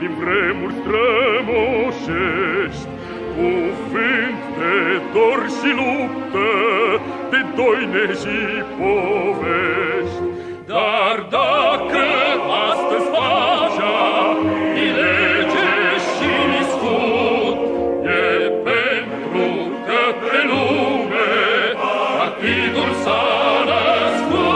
din vremuri strămoșești, cuvânt de dor și luptă, de doine și povești. Dar dacă astăzi pacea e lege și scut, e pentru că pe lume partidul s-a născut.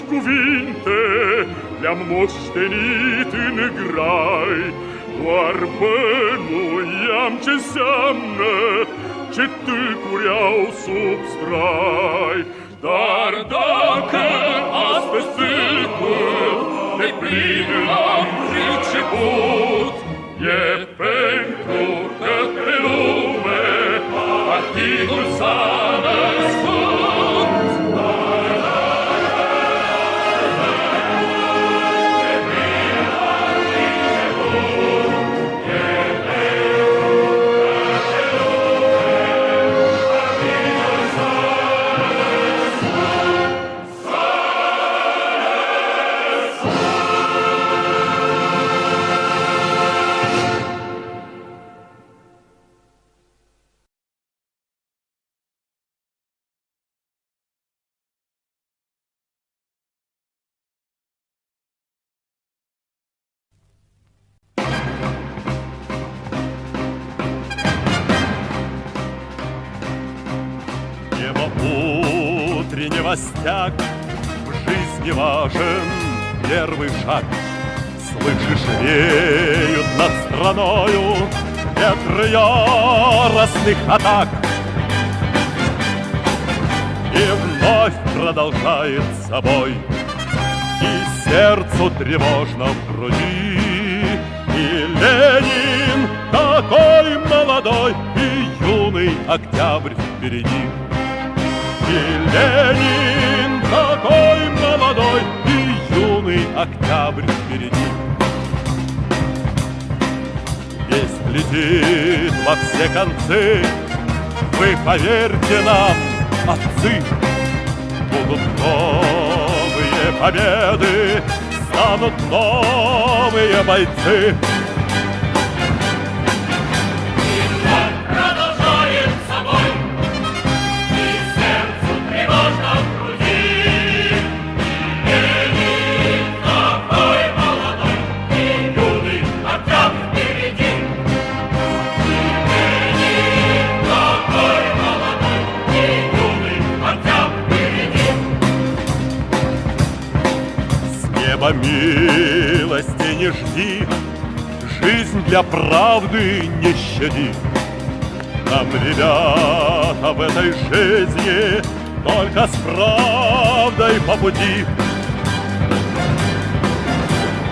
Cuvinte le-am moștenit în grai, doar bănuiam ce înseamnă, ce tâlcuri au sub strai. Dar dacă astăzi tâlcul de plin l-am priceput, e pentru că pe lume partidul s-a născut. Утреннего стяг в жизни важен первый шаг. Слышишь, реют над страною ветры яростных атак. И вновь продолжает собой, и сердцу тревожно в груди. И Ленин такой молодой, и юный октябрь впереди. И Ленин такой молодой, и юный октябрь впереди. Весть летит во все концы, вы поверьте нам, отцы, будут новые победы, станут новые бойцы. Милости не жди, жизнь для правды не щади. Нам, ребята, в этой жизни только с правдой по пути.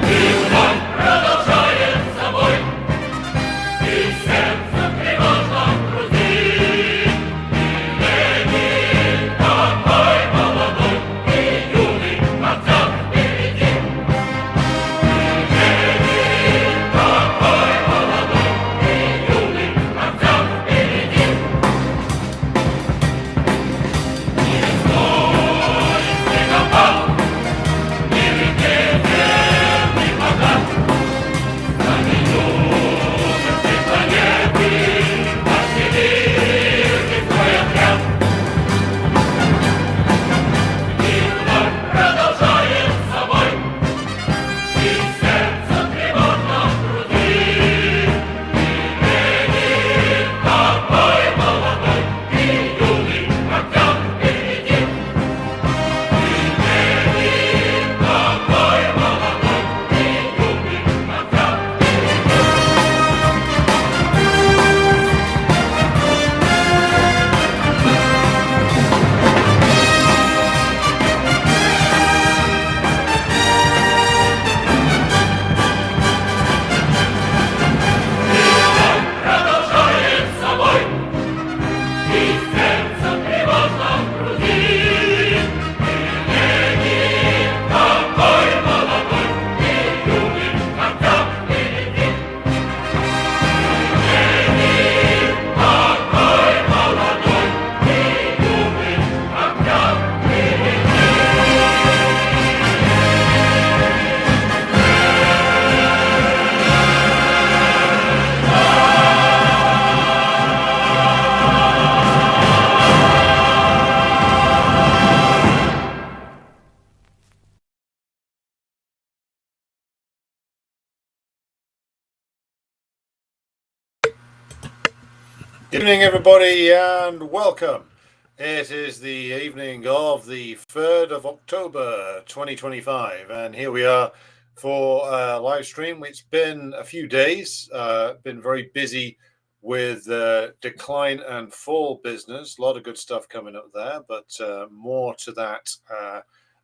И вновь продолжает собой, и сердце тревожно в груди. И Ленин такой молодой, и юный октябрь. Не реке, не вода. Good evening, everybody, and welcome. It is the evening of the 3rd of October 2025, and here we are for a live stream. It's been a few days, been very busy with decline and fall business. A lot of good stuff coming up there, but more to that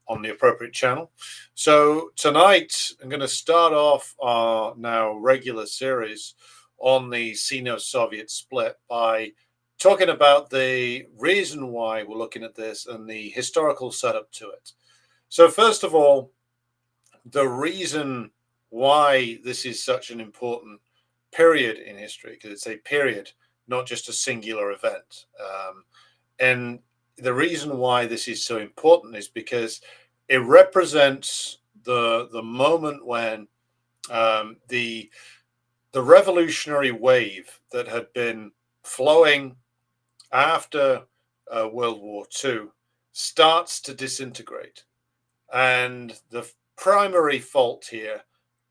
on the appropriate channel. So, tonight I'm going to start off our now regular series on the Sino-Soviet split by talking about the reason why we're looking at this and the historical setup to it. So, first of all, the reason why this is such an important period in history, because it's a period, not just a singular event. And the reason why this is so important is because it represents the moment when the revolutionary wave that had been flowing after World War II starts to disintegrate. And the primary fault here,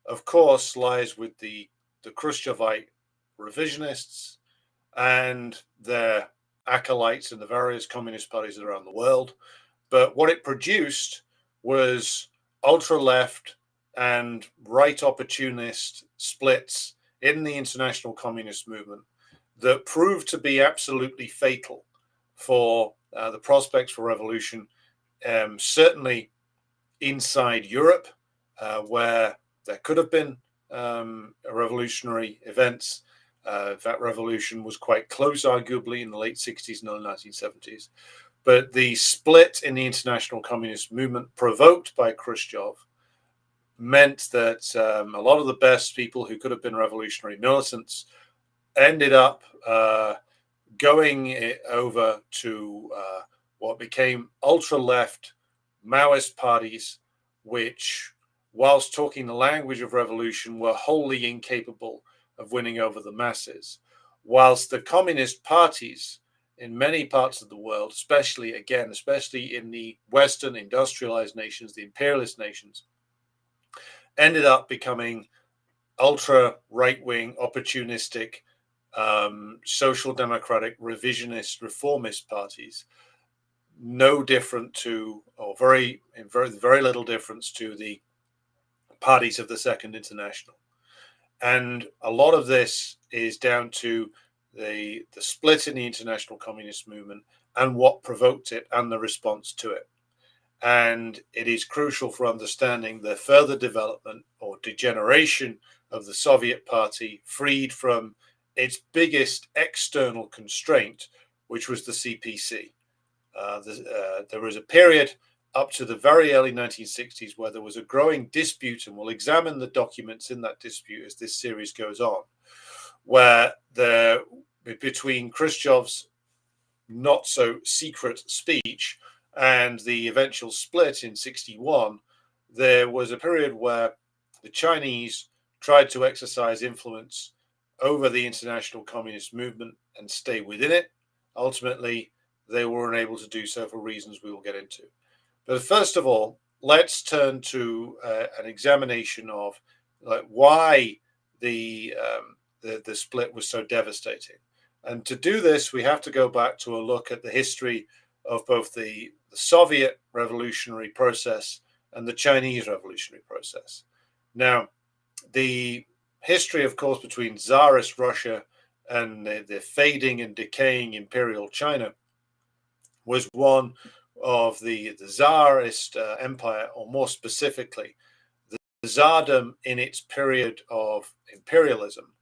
of course, lies with the Khrushchevite revisionists and their acolytes in the various communist parties around the world. But what it produced was ultra left and right opportunist splits in the international communist movement that proved to be absolutely fatal for the prospects for revolution, certainly inside Europe, where there could have been revolutionary events. That revolution was quite close, arguably, in the late 60s and early 1970s. But the split in the international communist movement provoked by Khrushchev meant that a lot of the best people who could have been revolutionary militants ended up going over to what became ultra left Maoist parties, which, whilst talking the language of revolution, were wholly incapable of winning over the masses. Whilst the communist parties in many parts of the world, especially in the Western industrialized nations, the imperialist nations, ended up becoming ultra right wing, opportunistic, social democratic, revisionist, reformist parties, no different to, or very little difference to the parties of the Second International. And a lot of this is down to the split in the international communist movement and what provoked it and the response to it. And it is crucial for understanding the further development or degeneration of the Soviet Party, freed from its biggest external constraint, which was the CPC. There was a period up to the very early 1960s where there was a growing dispute, and we'll examine the documents in that dispute as this series goes on, where between Khrushchev's not so secret speech and the eventual split in 61, there was a period where the Chinese tried to exercise influence over the international communist movement and stay within it. Ultimately, they were unable to do so for reasons we will get into. But first of all, let's turn to an examination of why the split was so devastating. And to do this, we have to go back to a look at the history of both the Soviet revolutionary process and the Chinese revolutionary process. Now, the history, of course, between Tsarist Russia and the fading and decaying imperial China was one of the Tsarist empire, or more specifically, the Tsardom in its period of imperialism.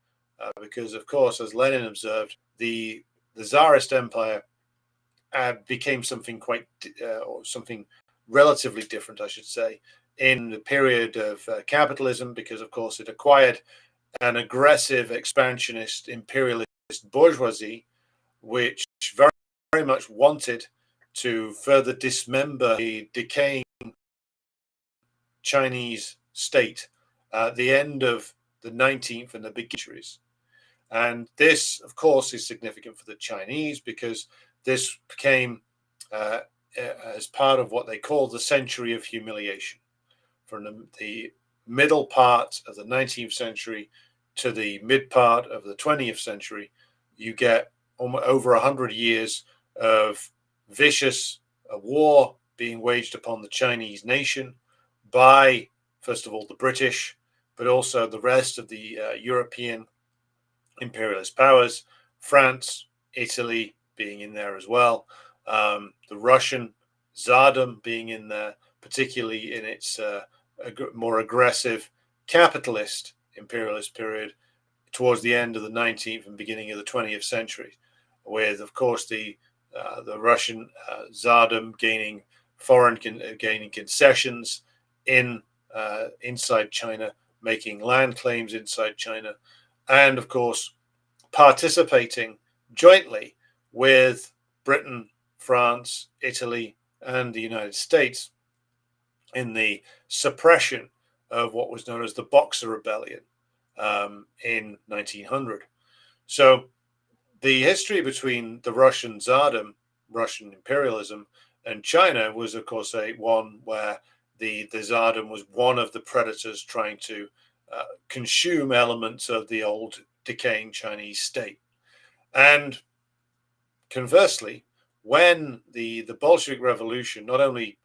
Because, of course, as Lenin observed, the Tsarist empire became something or something relatively different, I should say, in the period of capitalism, because, of course, it acquired an aggressive, expansionist, imperialist bourgeoisie, which very much wanted to further dismember the decaying Chinese state at the end of the 19th and the beginning centuries. And this, of course, is significant for the Chinese because this became as part of what they call the century of humiliation. From the middle part of the 19th century to the mid part of the 20th century, you get over 100 years of vicious war being waged upon the Chinese nation by, first of all, the British, but also the rest of the European imperialist powers, France, Italy being in there as well, the Russian Tsardom being in there, particularly in its more aggressive capitalist imperialist period towards the end of the 19th and beginning of the 20th century, with, of course, the Russian Tsardom gaining gaining concessions inside China, making land claims inside China, and of course participating jointly with Britain, France, Italy, and the United States in the suppression of what was known as the Boxer Rebellion in 1900. So the history between the Russian Tsardom, Russian imperialism, and China was, of course, one where the Tsardom was one of the predators trying to consume elements of the old decaying Chinese state. And conversely, when the Bolshevik Revolution not only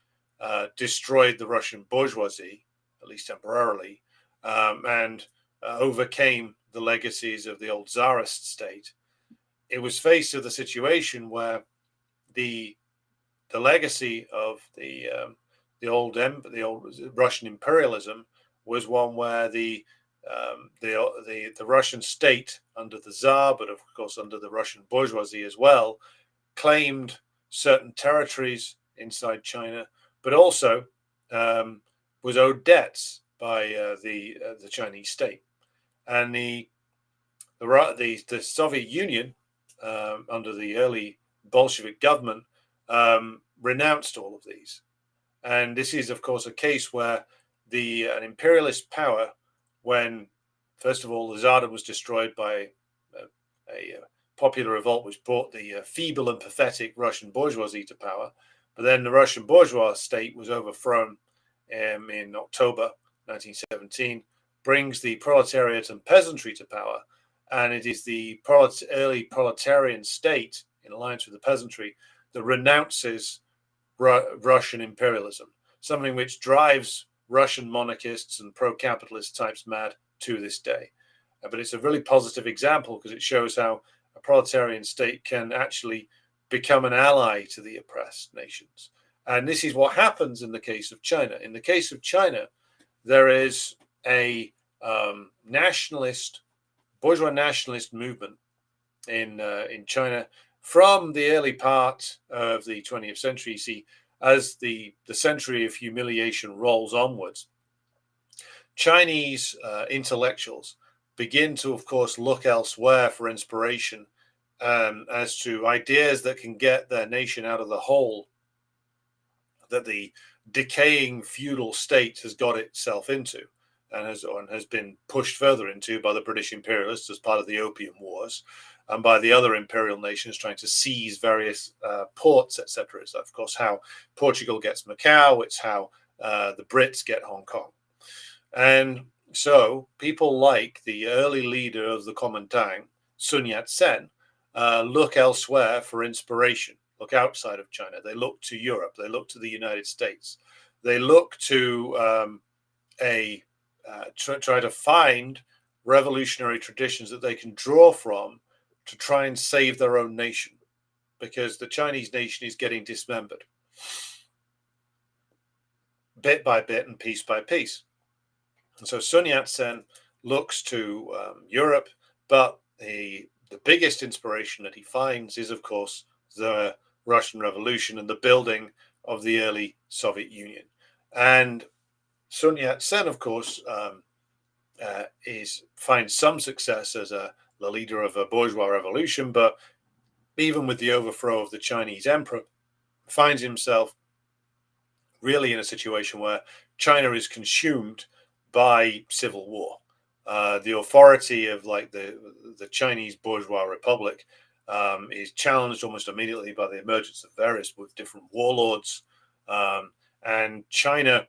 destroyed the Russian bourgeoisie, at least temporarily, and overcame the legacies of the old Tsarist state, it was faced with a situation where the legacy of the old Russian imperialism was one where the Russian state under the Tsar, but of course under the Russian bourgeoisie as well, claimed certain territories inside China, but also was owed debts by the Chinese state, and the Soviet Union under the early Bolshevik government renounced all of these. And this is, of course, a case where an imperialist power, when, first of all, the Tsardom was destroyed by a popular revolt, which brought the feeble and pathetic Russian bourgeoisie to power, but then the Russian bourgeois state was overthrown in October 1917, brings the proletariat and peasantry to power. And it is the early proletarian state, in alliance with the peasantry, that renounces Russian imperialism, something which drives Russian monarchists and pro-capitalist types mad to this day. But it's a really positive example because it shows how a proletarian state can actually become an ally to the oppressed nations. And this is what happens in the case of China. In the case of China, there is a bourgeois nationalist movement in China from the early part of the 20th century. You see, as the century of humiliation rolls onwards, Chinese intellectuals begin to, of course, look elsewhere for inspiration as to ideas that can get their nation out of the hole that the decaying feudal state has got itself into and has been pushed further into by the British imperialists as part of the Opium Wars and by the other imperial nations trying to seize various ports, etc. It's, of course, how Portugal gets Macau. It's how the Brits get Hong Kong. And so people like the early leader of the Kuomintang, Sun Yat-sen, look elsewhere for inspiration, look outside of China. They look to Europe. They look to the United States. They look to try to find revolutionary traditions that they can draw from to try and save their own nation, because the Chinese nation is getting dismembered bit by bit and piece by piece. And so Sun Yat-sen looks to Europe, but the biggest inspiration that he finds is, of course, the Russian Revolution and the building of the early Soviet Union. And Sun Yat-sen, of course, finds some success as the leader of a bourgeois revolution, but even with the overthrow of the Chinese emperor, finds himself really in a situation where China is consumed by civil war. The authority of the Chinese bourgeois republic is challenged almost immediately by the emergence of various different warlords. And China,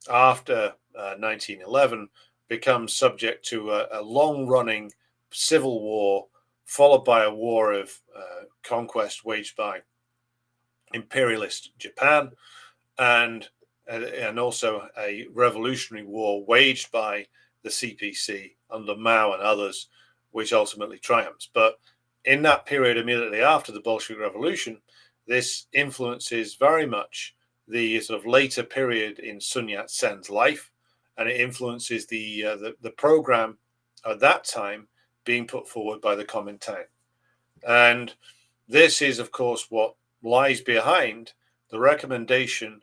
after 1911, becomes subject to a long-running civil war followed by a war of conquest waged by imperialist Japan, and also a revolutionary war waged by the CPC under Mao and others, which ultimately triumphs. But in that period immediately after the Bolshevik Revolution, this influences very much the sort of later period in Sun Yat-sen's life, and it influences the program at that time being put forward by the Kuomintang. And this is, of course, what lies behind the recommendation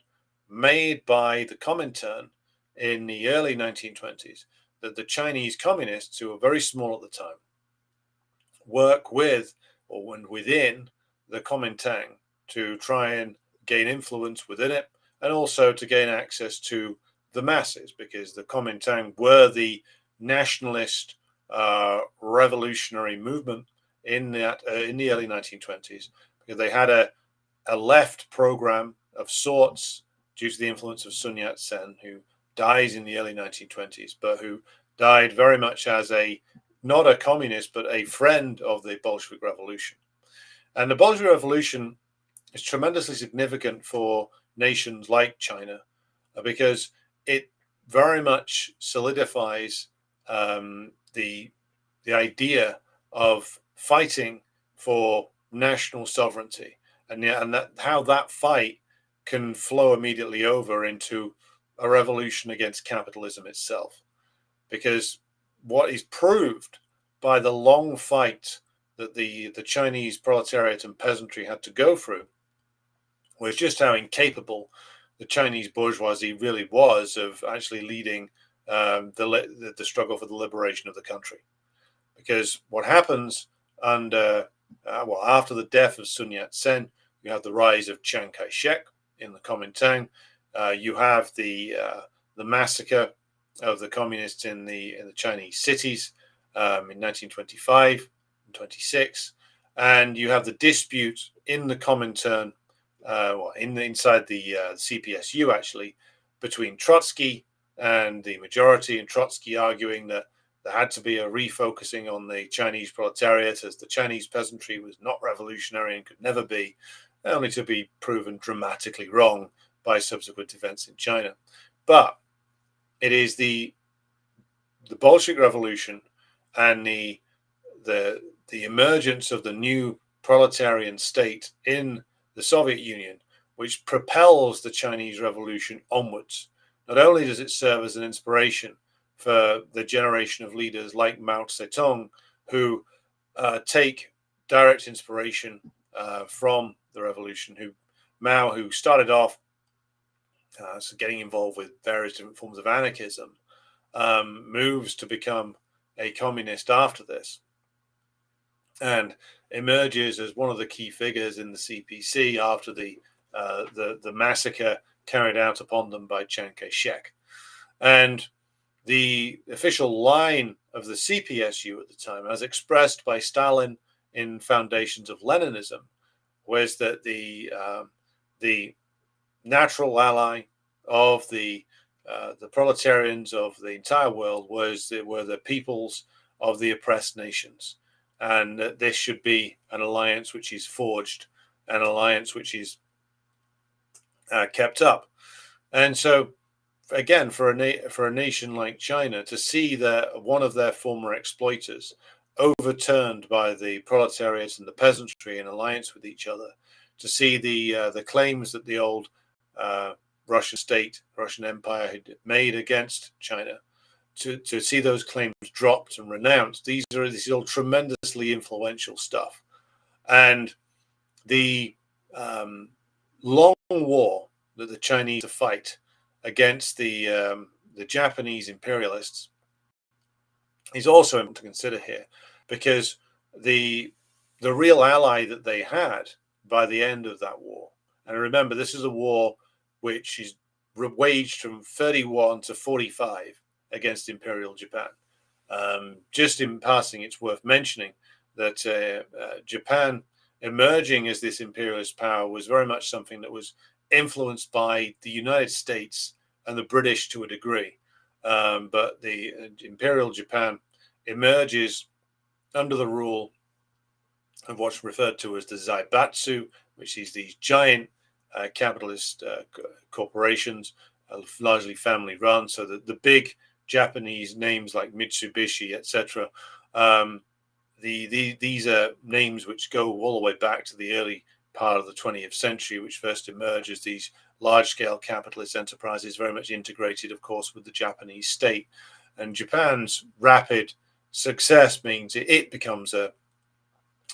made by the Kuomintang in the early 1920s that the Chinese communists, who were very small at the time, work with or within the Kuomintang to try and gain influence within it, and also to gain access to the masses, because the Kuomintang were the nationalist revolutionary movement in the early 1920s, because they had a left program of sorts due to the influence of Sun Yat-sen, who dies in the early 1920s, but who died very much as not a communist, but a friend of the Bolshevik Revolution. And the Bolshevik Revolution is tremendously significant for nations like China, because it very much solidifies the idea of fighting for national sovereignty, and how that fight can flow immediately over into a revolution against capitalism itself. Because what is proved by the long fight that the Chinese proletariat and peasantry had to go through was just how incapable the Chinese bourgeoisie really was of actually leading the struggle for the liberation of the country. Because what happens after the death of Sun Yat-sen, you have the rise of Chiang Kai-shek in the Kuomintang. You have the massacre of the communists in the Chinese cities in 1925 and 26, and you have the dispute in the Kuomintang, inside the CPSU actually, between Trotsky and the majority, and Trotsky arguing that there had to be a refocusing on the Chinese proletariat, as the Chinese peasantry was not revolutionary and could never be, only to be proven dramatically wrong by subsequent events in China. But it is the Bolshevik Revolution and the emergence of the new proletarian state in the Soviet Union which propels the Chinese Revolution onwards. Not only does it serve as an inspiration for the generation of leaders like Mao Zedong, who take direct inspiration from the revolution, who started off getting involved with various different forms of anarchism, moves to become a communist after this, and emerges as one of the key figures in the CPC after the massacre carried out upon them by Chiang Kai-shek. And the official line of the CPSU at the time, as expressed by Stalin in Foundations of Leninism, was that the natural ally of the proletarians of the entire world were the peoples of the oppressed nations, and that this should be an alliance which is forged, an alliance which is kept up. And so, again, for a nation like China to see one of their former exploiters overturned by the proletariat and the peasantry in alliance with each other, to see the claims that the old Russian state, Russian empire had made against China, to see those claims dropped and renounced. This is all tremendously influential stuff. And the long war that the Chinese to fight against the Japanese imperialists is also important to consider here, because the real ally that they had by the end of that war, and remember, this is a war which is waged from 31 to 45 against Imperial Japan. Just in passing, it's worth mentioning that Japan emerging as this imperialist power was very much something that was influenced by the United States and the British to a degree. But the Imperial Japan emerges under the rule of what's referred to as the Zaibatsu, which is these giant capitalist corporations, largely family run. So the big Japanese names like Mitsubishi, etc. These are names which go all the way back to the early part of the 20th century, which first emerge as these large-scale capitalist enterprises, very much integrated, of course, with the Japanese state. And Japan's rapid success means it becomes an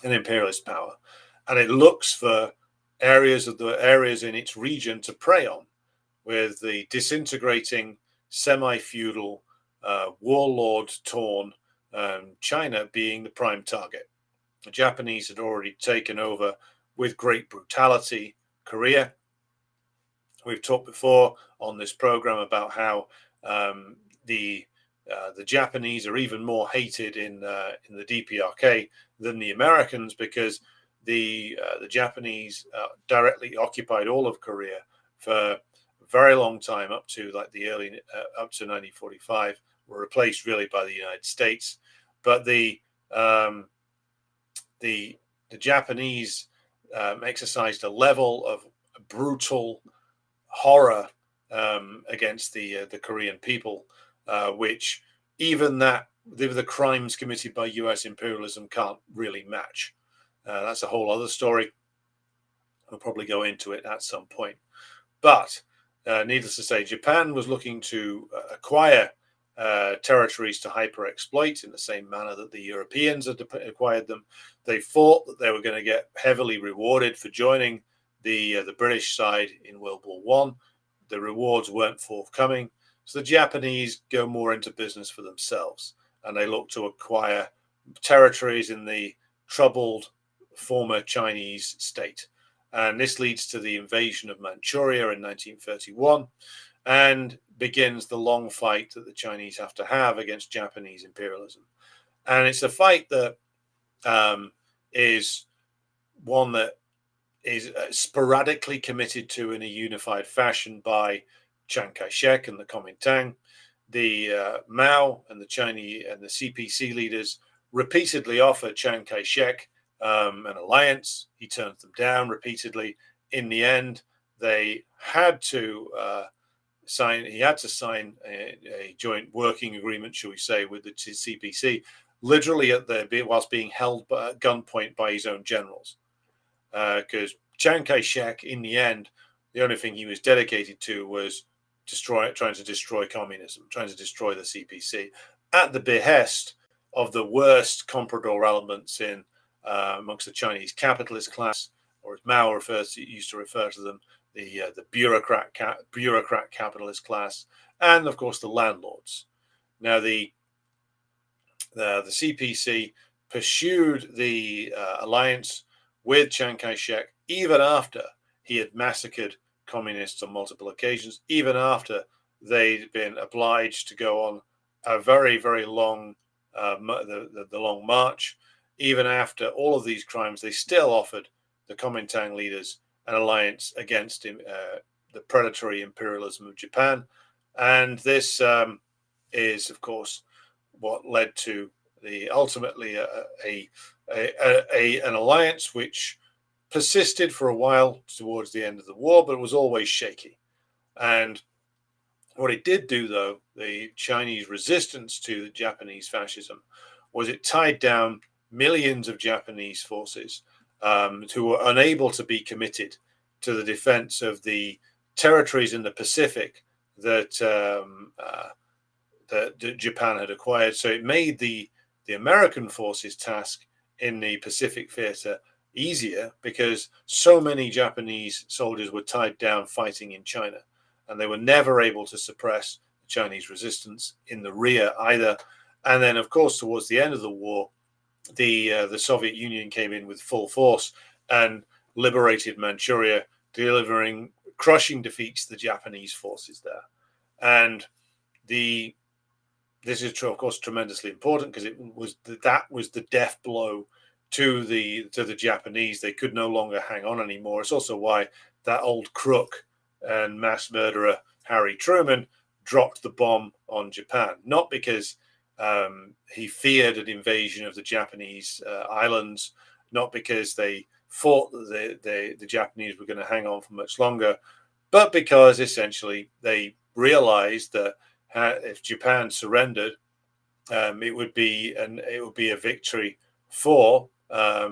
imperialist power, and it looks for areas in its region to prey on, with the disintegrating, semi-feudal, warlord-torn China being the prime target. The Japanese had already taken over with great brutality Korea. We've talked before on this program about how the Japanese are even more hated in the DPRK than the Americans, because the Japanese directly occupied all of Korea for a very long time, up to like the early up to 1945, were replaced really by the United States. But the Japanese exercised a level of brutal horror against the Korean people, which even the crimes committed by U.S. imperialism can't really match. That's a whole other story. We'll probably go into it at some point. But needless to say, Japan was looking to acquire territories to hyper-exploit in the same manner that the Europeans had acquired them. They thought that they were going to get heavily rewarded for joining the British side in World War One. The rewards weren't forthcoming, so the Japanese go more into business for themselves, and they look to acquire territories in the troubled former Chinese state. And this leads to the invasion of Manchuria in 1931, and begins the long fight that the Chinese have to have against Japanese imperialism. And it's a fight that is one that is sporadically committed to in a unified fashion by Chiang Kai-shek and the Kuomintang. The Mao and the Chinese and the CPC leaders repeatedly offer Chiang Kai-shek an alliance. He turns them down repeatedly. In the end, they had to sign. He had to sign a joint working agreement, shall we say, with the CPC, literally whilst being held at gunpoint by his own generals. Because Chiang Kai-shek, in the end, the only thing he was dedicated to was trying to destroy communism, trying to destroy the CPC, at the behest of the worst comprador elements in amongst the Chinese capitalist class, or as Mao used to refer to them, the bureaucrat capitalist class, and of course the landlords. Now the CPC pursued the alliance with Chiang Kai-shek even after he had massacred communists on multiple occasions, even after they'd been obliged to go on a very, very long the long march. Even after all of these crimes, they still offered the Kuomintang leaders an alliance against the predatory imperialism of Japan. And this is, of course, what led to ultimately an alliance which persisted for a while towards the end of the war, but it was always shaky. And what it did do, though, the Chinese resistance to the Japanese fascism, was it tied down millions of Japanese forces who were unable to be committed to the defense of the territories in the Pacific that Japan had acquired. So it made the American forces' task in the Pacific theater easier, because so many Japanese soldiers were tied down fighting in China, and they were never able to suppress the Chinese resistance in the rear either. And then, of course, towards the end of the war, the Soviet Union came in with full force and liberated Manchuria, delivering crushing defeats to the Japanese forces there. And this is, of course, tremendously important, because that was the death blow to the Japanese. They could no longer hang on anymore. It's also why that old crook and mass murderer Harry Truman dropped the bomb on Japan, not because he feared an invasion of the Japanese islands, not because they thought that the Japanese were going to hang on for much longer, but because essentially they realized that if Japan surrendered, it would be a victory for a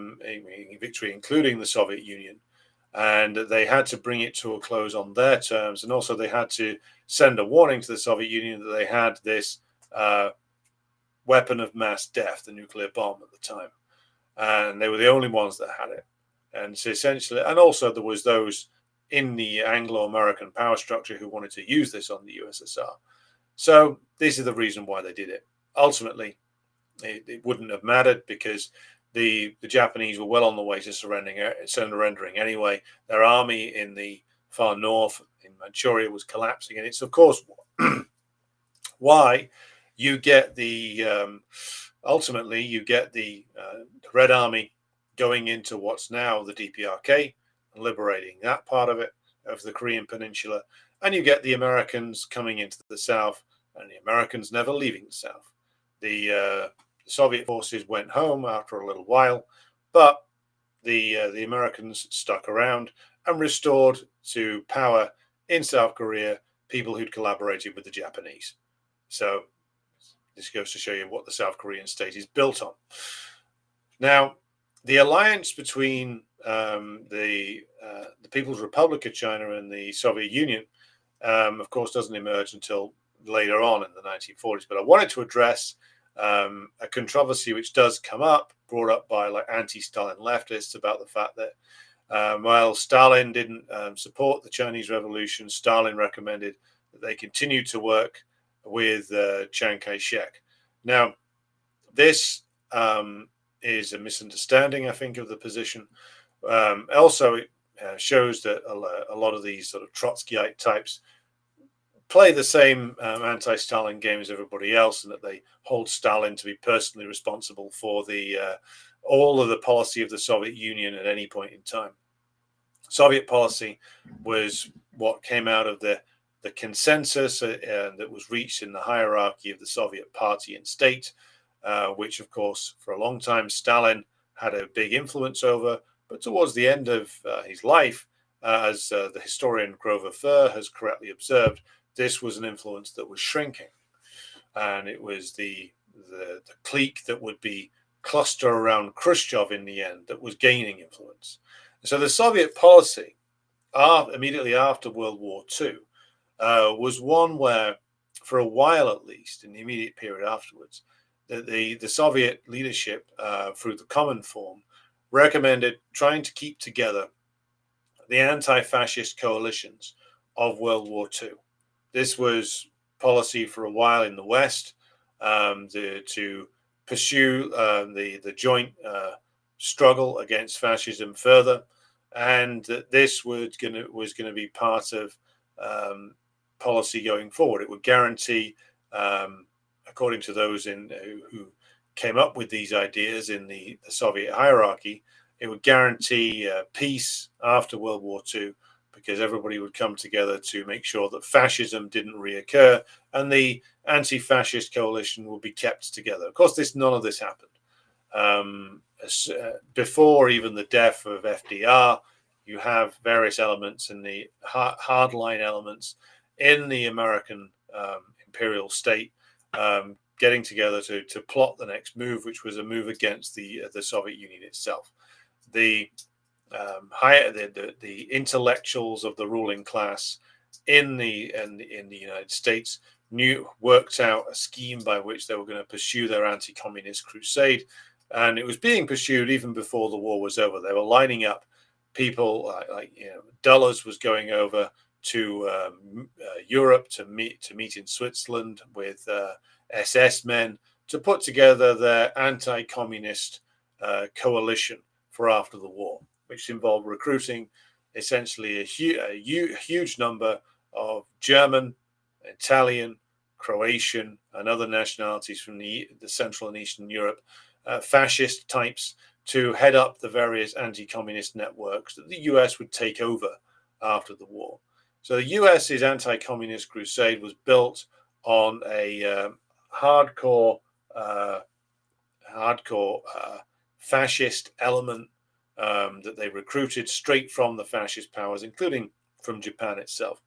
victory, including the Soviet Union, and they had to bring it to a close on their terms, and also they had to send a warning to the Soviet Union that they had this weapon of mass death, the nuclear bomb at the time, and they were the only ones that had it. And so essentially, and also there was those in the Anglo-American power structure who wanted to use this on the USSR. So this is the reason why they did it. Ultimately, it wouldn't have mattered because the Japanese were well on the way to surrendering anyway. Their army in the far north in Manchuria was collapsing, and it's of course why you get the ultimately you get the Red Army going into what's now the DPRK and liberating that part of it, of the Korean Peninsula, and you get the Americans coming into the South, and the Americans never leaving the South. The Soviet forces went home after a little while, but the Americans stuck around and restored to power in South Korea people who'd collaborated with the Japanese. So this goes to show you what the South Korean state is built on. Now, the alliance between the People's Republic of China and the Soviet Union, of course, doesn't emerge until later on in the 1940s. But I wanted to address a controversy which does come up, brought up by like anti-Stalin leftists, about the fact that while Stalin didn't support the Chinese Revolution, Stalin recommended that they continue to work with Chiang Kai-shek. Now, this is a misunderstanding, I think, of the position. Also, it shows that a lot of these sort of Trotskyite types play the same anti-Stalin game as everybody else, and that they hold Stalin to be personally responsible for all of the policy of the Soviet Union at any point in time. Soviet policy was what came out of the consensus that was reached in the hierarchy of the Soviet party and state, which, of course, for a long time, Stalin had a big influence over. But towards the end of his life, as the historian Grover Furr has correctly observed, this was an influence that was shrinking. And it was the clique that would be cluster around Khrushchev in the end that was gaining influence. So the Soviet policy immediately after World War II was one where, for a while at least, in the immediate period afterwards, the Soviet leadership, through the Common Form, recommended trying to keep together the anti-fascist coalitions of World War II. This was policy for a while in the West, to pursue the joint struggle against fascism further, and that this was going to be part of policy going forward. It would guarantee, according to those who came up with these ideas in the Soviet hierarchy, it would guarantee peace after World War II, because everybody would come together to make sure that fascism didn't reoccur and the anti-fascist coalition would be kept together. Of course, none of this happened. Before even the death of FDR, you have various elements in the hardline elements in the American imperial state getting together to plot the next move, which was a move against the Soviet Union itself. The intellectuals of the ruling class in the United States worked out a scheme by which they were going to pursue their anti-communist crusade, and it was being pursued even before the war was over. They were lining up people Dulles was going over to Europe to meet in Switzerland with SS men to put together their anti-communist coalition for after the war, which involved recruiting essentially a huge number of German, Italian, Croatian, and other nationalities from the Central and Eastern Europe, fascist types, to head up the various anti-communist networks that the US would take over after the war. So the US's anti-communist crusade was built on a hardcore fascist element that they recruited straight from the fascist powers, including from Japan itself.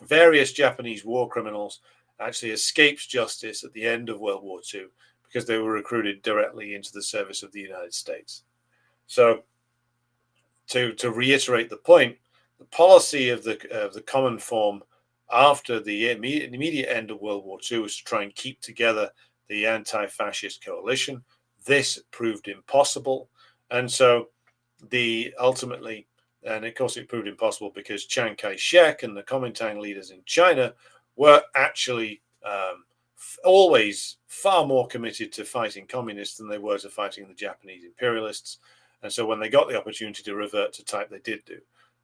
Various Japanese war criminals actually escaped justice at the end of World War II because they were recruited directly into the service of the United States. So, to reiterate the point, the policy of the common form after the immediate end of World War II was to try and keep together the anti-fascist coalition. This proved impossible, and so ultimately, and of course it proved impossible because Chiang Kai-shek and the Kuomintang leaders in China were actually always far more committed to fighting communists than they were to fighting the Japanese imperialists. And so when they got the opportunity to revert to type, they did do.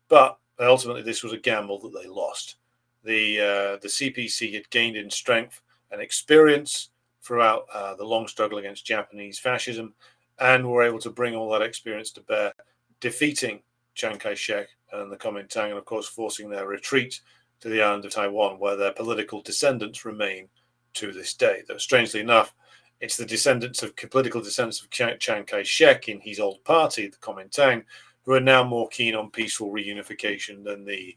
But ultimately, this was a gamble that they lost. The CPC had gained in strength and experience throughout the long struggle against Japanese fascism, and were able to bring all that experience to bear, defeating Chiang Kai-shek and the Kuomintang, and of course forcing their retreat to the island of Taiwan, where their political descendants remain to this day. Though strangely enough, it's the political descendants of Chiang Kai-shek in his old party, the Kuomintang, who are now more keen on peaceful reunification than the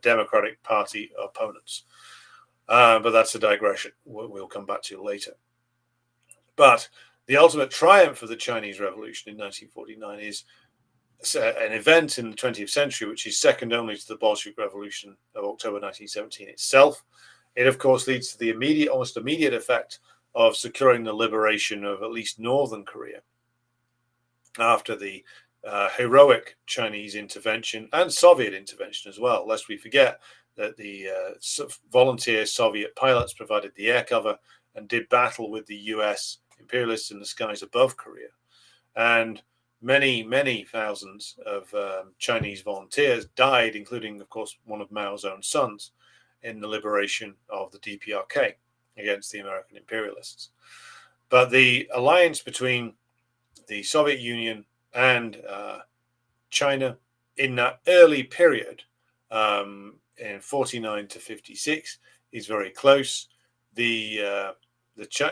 Democratic Party opponents. But that's a digression we'll come back to later. But the ultimate triumph of the Chinese Revolution in 1949 is an event in the 20th century, which is second only to the Bolshevik Revolution of October 1917 itself. It, of course, leads to the almost immediate effect of securing the liberation of at least northern Korea after the heroic Chinese intervention and Soviet intervention as well, lest we forget that the volunteer Soviet pilots provided the air cover and did battle with the US imperialists in the skies above Korea. And many, many thousands of Chinese volunteers died, including, of course, one of Mao's own sons, in the liberation of the DPRK against the American imperialists. But the alliance between the Soviet Union and China in that early period, in 49 to 56, is very close. The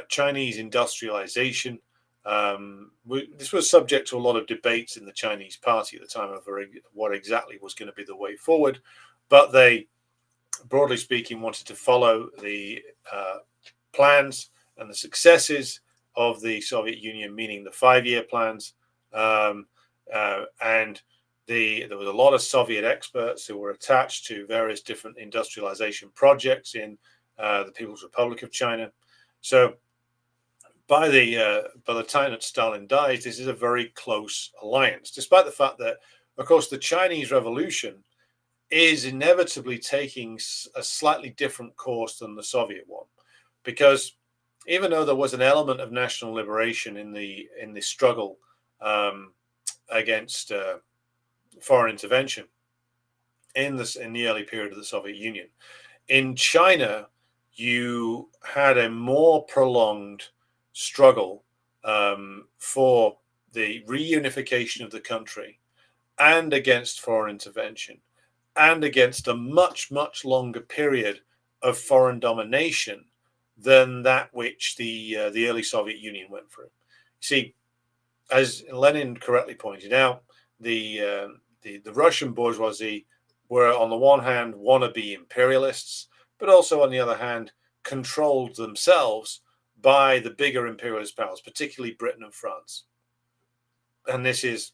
Chinese industrialization, this was subject to a lot of debates in the Chinese party at the time over what exactly was going to be the way forward, but they, broadly speaking, wanted to follow the plans and the successes of the Soviet Union, meaning the 5-year plans. And there was a lot of Soviet experts who were attached to various different industrialization projects in the People's Republic of China. So by the time that Stalin dies, this is a very close alliance, despite the fact that, of course, the Chinese Revolution is inevitably taking a slightly different course than the Soviet one, because even though there was an element of national liberation in the struggle against foreign intervention in the early period of the Soviet Union, in China you had a more prolonged struggle for the reunification of the country and against foreign intervention and against a much, much longer period of foreign domination than that which the early Soviet Union went through. See, as Lenin correctly pointed out, the Russian bourgeoisie were, on the one hand, wannabe imperialists, but also, on the other hand, controlled themselves by the bigger imperialist powers, particularly Britain and France. And this is,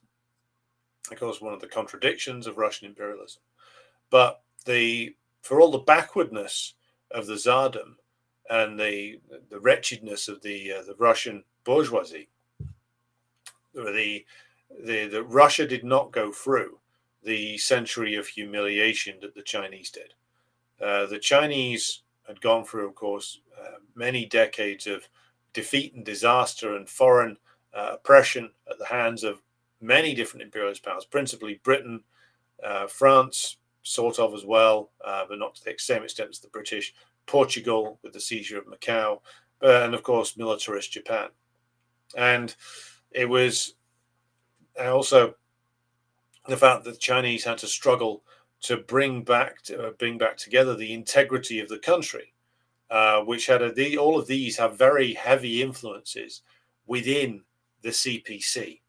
of course, one of the contradictions of Russian imperialism. But for all the backwardness of the Tsardom and the wretchedness of the Russian bourgeoisie, the Russia did not go through the century of humiliation that the Chinese did. The Chinese had gone through, of course, many decades of defeat and disaster and foreign oppression at the hands of many different imperialist powers, principally Britain, France, sort of as well, but not to the same extent as the British, Portugal with the seizure of Macau, and of course militarist Japan. And it was also the fact that the Chinese had to struggle to bring back together the integrity of the country, which had all of these have very heavy influences within the CPC,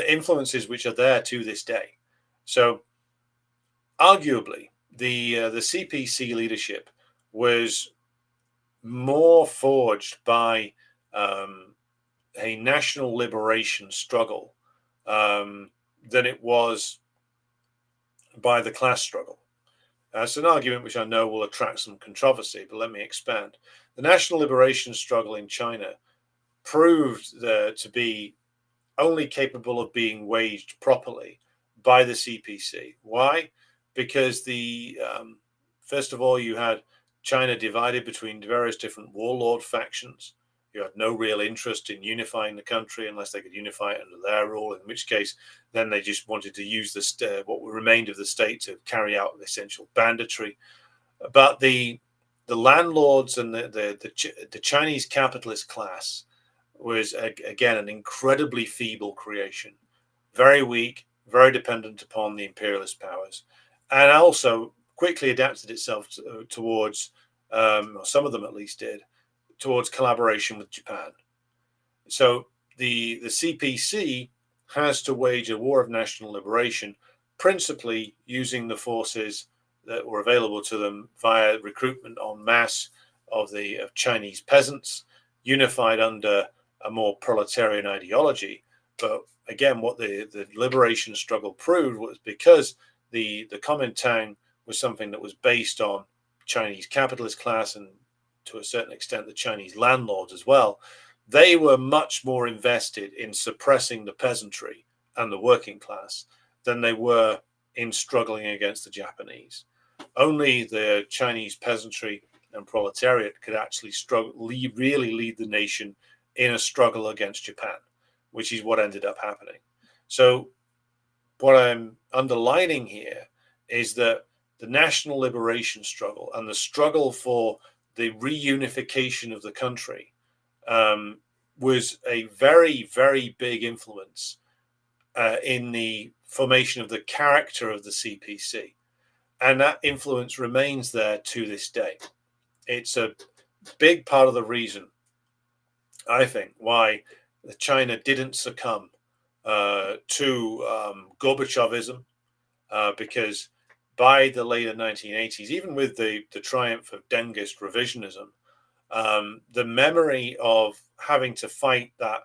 influences which are there to this day. So arguably, the CPC leadership was more forged by a national liberation struggle than it was by the class struggle. It's an argument which I know will attract some controversy, but let me expand. The national liberation struggle in China proved to be only capable of being waged properly by the CPC. Why? Because first of all, you had China divided between various different warlord factions. You had no real interest in unifying the country unless they could unify it under their rule, in which case then they just wanted to use what remained of the state to carry out essential banditry. But the landlords and the Chinese capitalist class was, again, an incredibly feeble creation, very weak, very dependent upon the imperialist powers, and also quickly adapted itself towards, or some of them at least did, towards collaboration with Japan. So the CPC has to wage a war of national liberation, principally using the forces that were available to them via recruitment en masse of Chinese peasants, unified under a more proletarian ideology. But again, what the liberation struggle proved was, because the Kuomintang was something that was based on Chinese capitalist class and to a certain extent the Chinese landlords as well, they were much more invested in suppressing the peasantry and the working class than they were in struggling against the Japanese. Only the Chinese peasantry and proletariat could actually really lead the nation in a struggle against Japan, which is what ended up happening. So what I'm underlining here is that the national liberation struggle and the struggle for the reunification of the country was a very, very big influence in the formation of the character of the CPC. And that influence remains there to this day. It's a big part of the reason, I think, why China didn't succumb to Gorbachevism, because by the later 1980s, even with the triumph of Dengist revisionism, the memory of having to fight that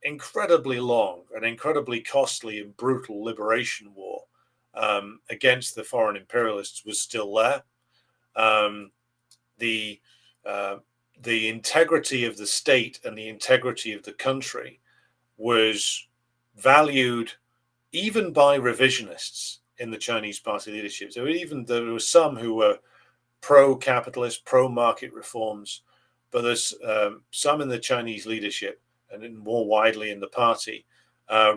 incredibly long and incredibly costly and brutal liberation war against the foreign imperialists was still there. The integrity of the state and the integrity of the country was valued even by revisionists in the Chinese party leadership. So even there were some who were pro-capitalist, pro-market reforms, but there's some in the Chinese leadership and more widely in the party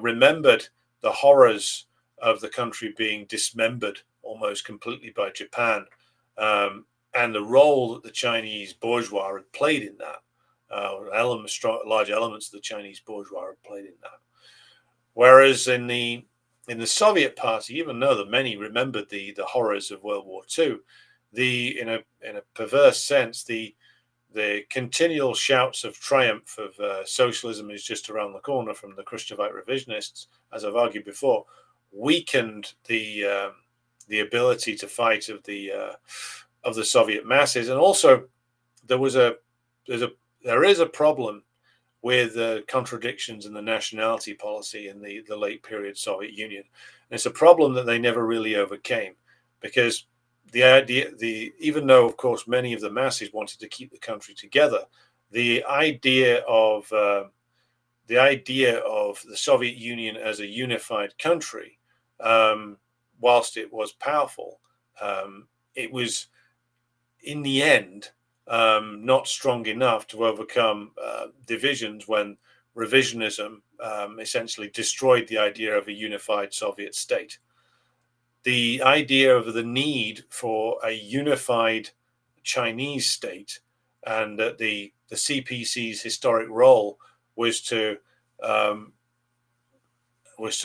remembered the horrors of the country being dismembered almost completely by Japan, and the role that the Chinese bourgeois had played in that, large elements of the Chinese bourgeois had played in that. Whereas in the Soviet party, even though the many remembered the horrors of World War II, in a perverse sense, the continual shouts of triumph of socialism is just around the corner from the Khrushchevite revisionists, as I've argued before, weakened the ability to fight of the Soviet masses. And also there is a problem with contradictions in the nationality policy in the late period Soviet Union. And it's a problem that they never really overcame, because even though, of course, many of the masses wanted to keep the country together, the idea of the Soviet Union as a unified country, whilst it was powerful, it was in the end not strong enough to overcome divisions when revisionism essentially destroyed the idea of a unified Soviet state. The idea of the need for a unified Chinese state, and that the CPC's historic role was to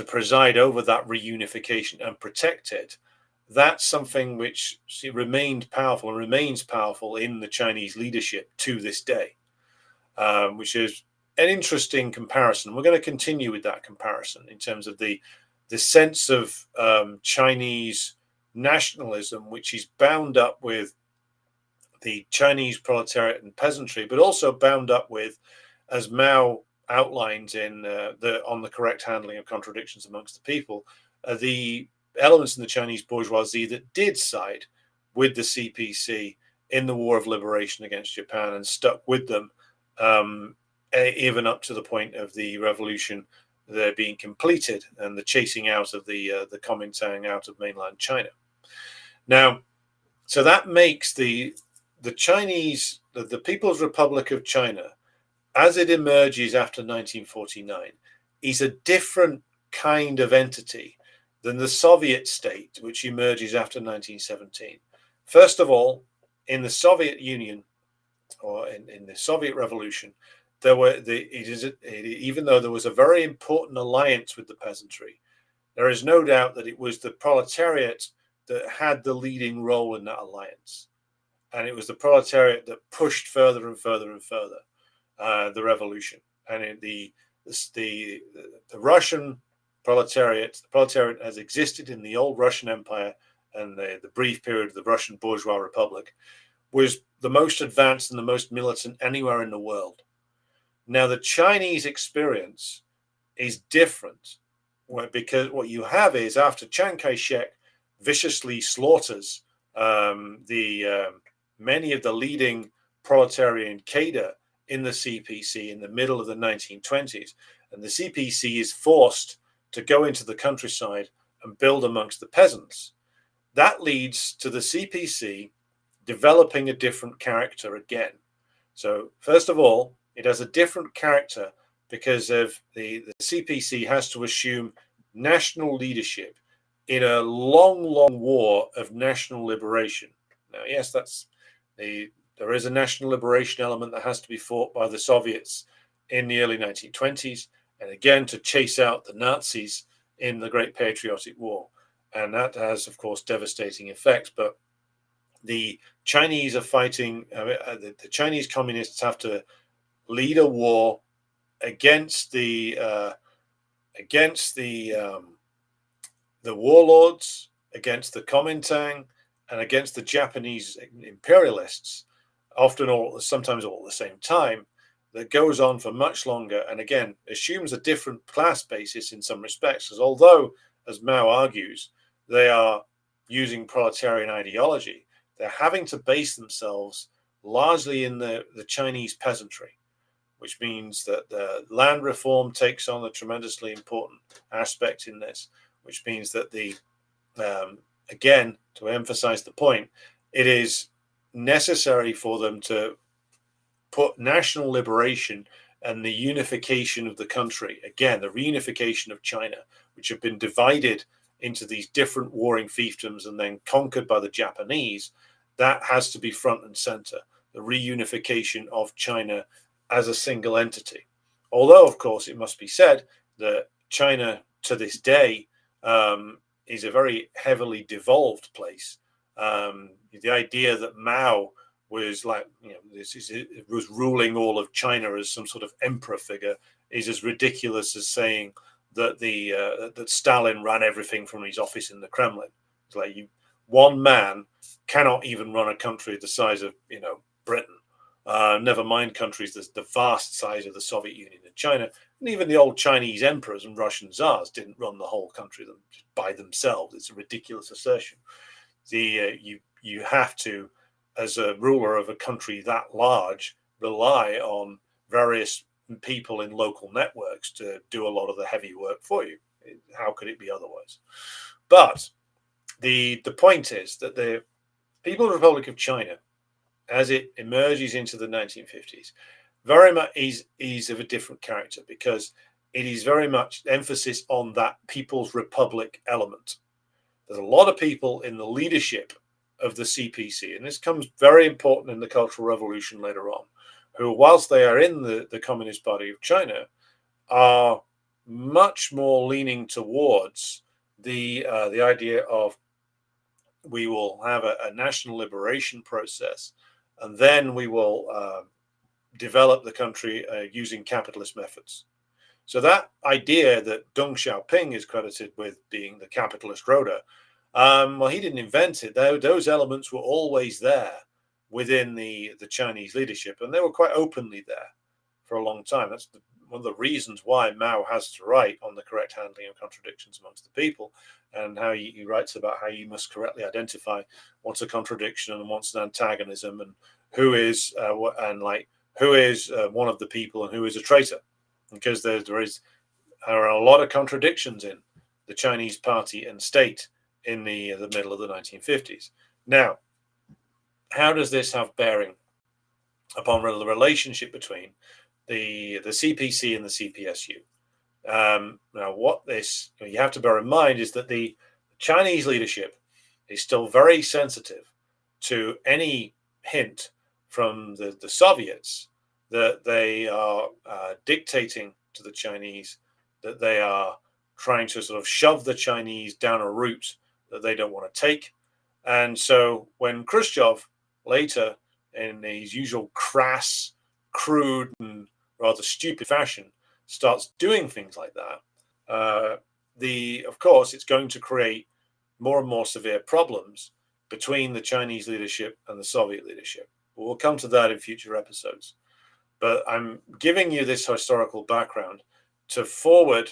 preside over that reunification and protect it. That's something which remained powerful and remains powerful in the Chinese leadership to this day, which is an interesting comparison. We're going to continue with that comparison in terms of the sense of Chinese nationalism, which is bound up with the Chinese proletariat and peasantry, but also bound up with, as Mao outlines in on the correct handling of contradictions amongst the people, the elements in the Chinese bourgeoisie that did side with the CPC in the War of Liberation against Japan and stuck with them even up to the point of the revolution being completed and the chasing out of the Kuomintang out of mainland China. Now, so that makes the Chinese, the People's Republic of China, as it emerges after 1949, is a different kind of entity than the Soviet state, which emerges after 1917. First of all, in the Soviet Union, or in the Soviet Revolution, there were even though there was a very important alliance with the peasantry, there is no doubt that it was the proletariat that had the leading role in that alliance, and it was the proletariat that pushed further and further and further the revolution. And the Russian proletariat, the proletariat has existed in the old Russian Empire and the brief period of the Russian bourgeois republic, was the most advanced and the most militant anywhere in the world. Now, the Chinese experience is different, because what you have is, after Chiang Kai-shek viciously slaughters many of the leading proletarian cadre in the CPC in the middle of the 1920s, and the CPC is forced to go into the countryside and build amongst the peasants. That leads to the CPC developing a different character again. So first of all, it has a different character because of the CPC has to assume national leadership in a long, long war of national liberation. Now, yes, there is a national liberation element that has to be fought by the Soviets in the early 1920s, and again to chase out the Nazis in the Great Patriotic War. And that has, of course, devastating effects. But the Chinese are fighting, the Chinese communists have to lead a war against the warlords, against the Kuomintang, and against the Japanese imperialists, sometimes all at the same time, that goes on for much longer, and again assumes a different class basis in some respects, because although, as Mao argues, they are using proletarian ideology, they're having to base themselves largely in the Chinese peasantry, which means that the land reform takes on a tremendously important aspect in this, which means that again, to emphasize the point, it is necessary for them to put national liberation and the unification of the country, again, the reunification of China, which have been divided into these different warring fiefdoms and then conquered by the Japanese, that has to be front and center, the reunification of China as a single entity. Although, of course, it must be said that China to this day is a very heavily devolved place. The idea that Mao was was ruling all of China as some sort of emperor figure is as ridiculous as saying that that Stalin ran everything from his office in the Kremlin. It's like one man cannot even run a country the size of Britain. Never mind countries the vast size of the Soviet Union and China. And even the old Chinese emperors and Russian czars didn't run the whole country by themselves. It's a ridiculous assertion. You have to, as a ruler of a country that large, rely on various people in local networks to do a lot of the heavy work for you. How could it be otherwise? But the point is that the People's Republic of China, as it emerges into the 1950s, very much is of a different character, because it is very much emphasis on that People's Republic element. There's a lot of people in the leadership of the CPC, and this comes very important in the Cultural Revolution later on, who, whilst they are in the Communist Party of China, are much more leaning towards the idea of, we will have a national liberation process, and then we will develop the country using capitalist methods. So that idea that Deng Xiaoping is credited with being the capitalist roader, well, he didn't invent it. Those elements were always there within the Chinese leadership, and they were quite openly there for a long time. That's one of the reasons why Mao has to write on the correct handling of contradictions amongst the people, and how he writes about how you must correctly identify what's a contradiction and what's an antagonism, and who is one of the people and who is a traitor, because there are a lot of contradictions in the Chinese party and state in the middle of the 1950s. Now, how does this have bearing upon the relationship between the CPC and the CPSU? Now, what you have to bear in mind is that the Chinese leadership is still very sensitive to any hint from the Soviets that they are dictating to the Chinese, that they are trying to sort of shove the Chinese down a route that they don't want to take. And so when Khrushchev later, in his usual crass, crude, and rather stupid fashion, starts doing things like that, of course, it's going to create more and more severe problems between the Chinese leadership and the Soviet leadership. We'll come to that in future episodes. But I'm giving you this historical background as a foreword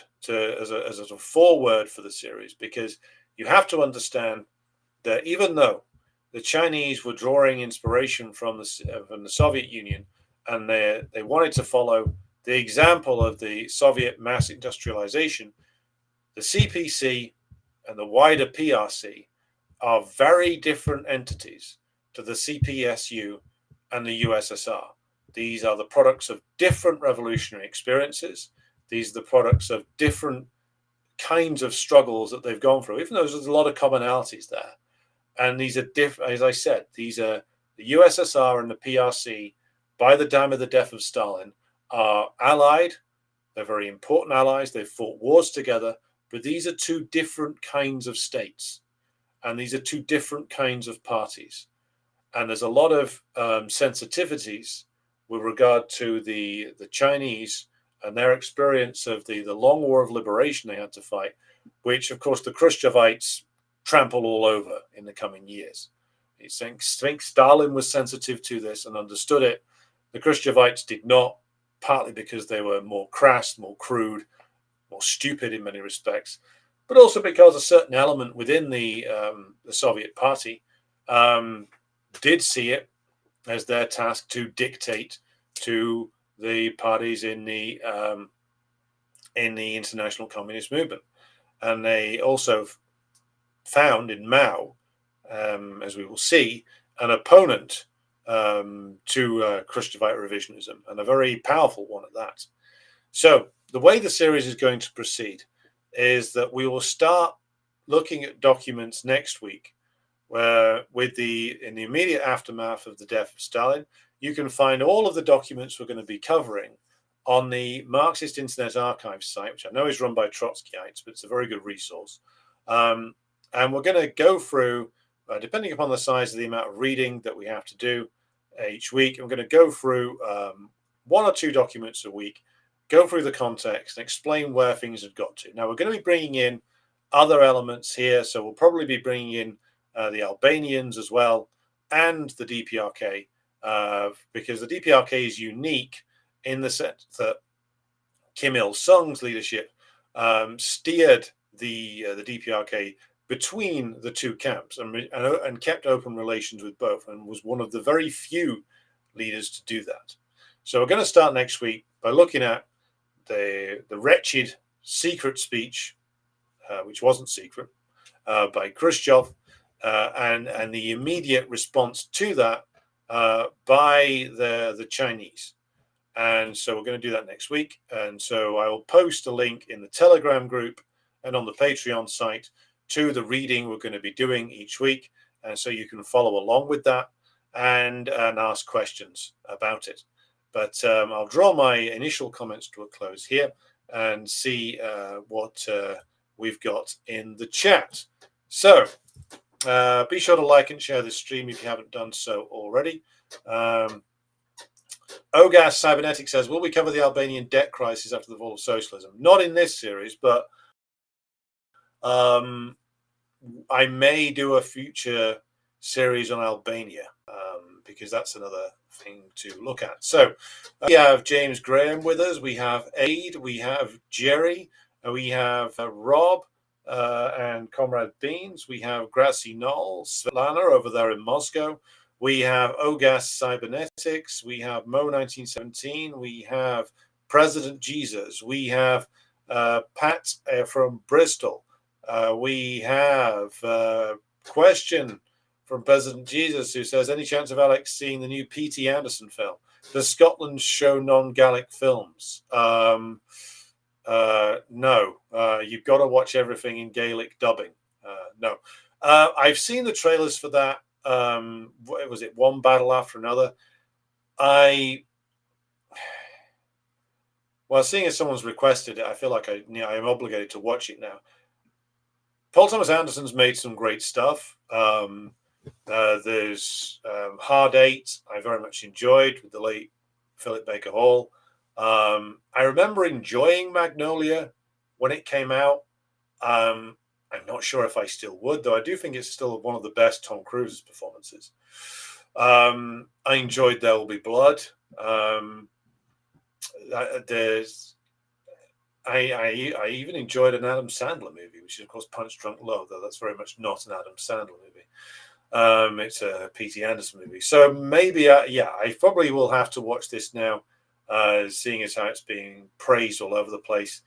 for the series, because you have to understand that even though the Chinese were drawing inspiration from the Soviet Union, and they wanted to follow the example of the Soviet mass industrialization, the CPC and the wider PRC are very different entities to the CPSU and the USSR. These are the products of different revolutionary experiences. These are the products of different kinds of struggles that they've gone through, even though there's a lot of commonalities there. And these are different, as I said, these are the USSR and the PRC, by the time of the death of Stalin, are allied. They're very important allies. They've fought wars together, but these are two different kinds of states. And these are two different kinds of parties. And there's a lot of sensitivities with regard to the Chinese and their experience of the long war of liberation they had to fight, which, of course, the Khrushchevites trample all over in the coming years. I think Stalin was sensitive to this and understood it. The Khrushchevites did not, partly because they were more crass, more crude, more stupid in many respects, but also because a certain element within the Soviet party did see it as their task to dictate to the parties in the international communist movement. And they also found in Mao, as we will see, an opponent to Khrushchevite revisionism, and a very powerful one at that. So the way the series is going to proceed is that we will start looking at documents next week, where in the immediate aftermath of the death of Stalin, you can find all of the documents we're going to be covering on the Marxist Internet Archive site, which I know is run by Trotskyites, but it's a very good resource. And we're going to go through, depending upon the size of the amount of reading that we have to do each week, I'm going to go through one or two documents a week, go through the context and explain where things have got to. Now, we're going to be bringing in other elements here. So we'll probably be bringing in the Albanians as well, and the DPRK, because the DPRK is unique in the sense that Kim Il-sung's leadership steered the DPRK between the two camps and kept open relations with both, and was one of the very few leaders to do that. So we're going to start next week by looking at the wretched secret speech, which wasn't secret, by Khrushchev, and the immediate response to that by the Chinese. And so we're going to do that next week. And so I will post a link in the Telegram group and on the Patreon site to the reading we're going to be doing each week. And so you can follow along with that and ask questions about it. But I'll draw my initial comments to a close here and see what we've got in the chat. So be sure to like and share this stream if you haven't done so already. Ogas Cybernetic says, will we cover the Albanian debt crisis after the fall of socialism? Not in this series, but I may do a future series on Albania, because that's another thing to look at. So we have James Graham with us, we have Aid, we have Jerry, we have Rob and Comrade Beans, we have Grassy Knoll, Svetlana over there in Moscow, we have Ogas Cybernetics, we have Mo 1917, we have President Jesus, we have Pat from Bristol. We have a question from President Jesus who says, any chance of Alex seeing the new P.T. Anderson film? Does Scotland show non-Gaelic films? No. You've got to watch everything in Gaelic dubbing. No. I've seen the trailers for that. What was it? One Battle After Another. Well, seeing as someone's requested it, I feel like I am obligated to watch it now. Paul Thomas Anderson's made some great stuff. There's Hard Eight, I very much enjoyed with the late Philip Baker Hall. I remember enjoying Magnolia when it came out. I'm not sure if I still would, though I do think it's still one of the best Tom Cruise's performances. I enjoyed There Will Be Blood. I even enjoyed an Adam Sandler movie, which is, of course, Punch Drunk Love, though that's very much not an Adam Sandler movie. It's a P.T. Anderson movie. So maybe, I probably will have to watch this now, seeing as how it's being praised all over the place.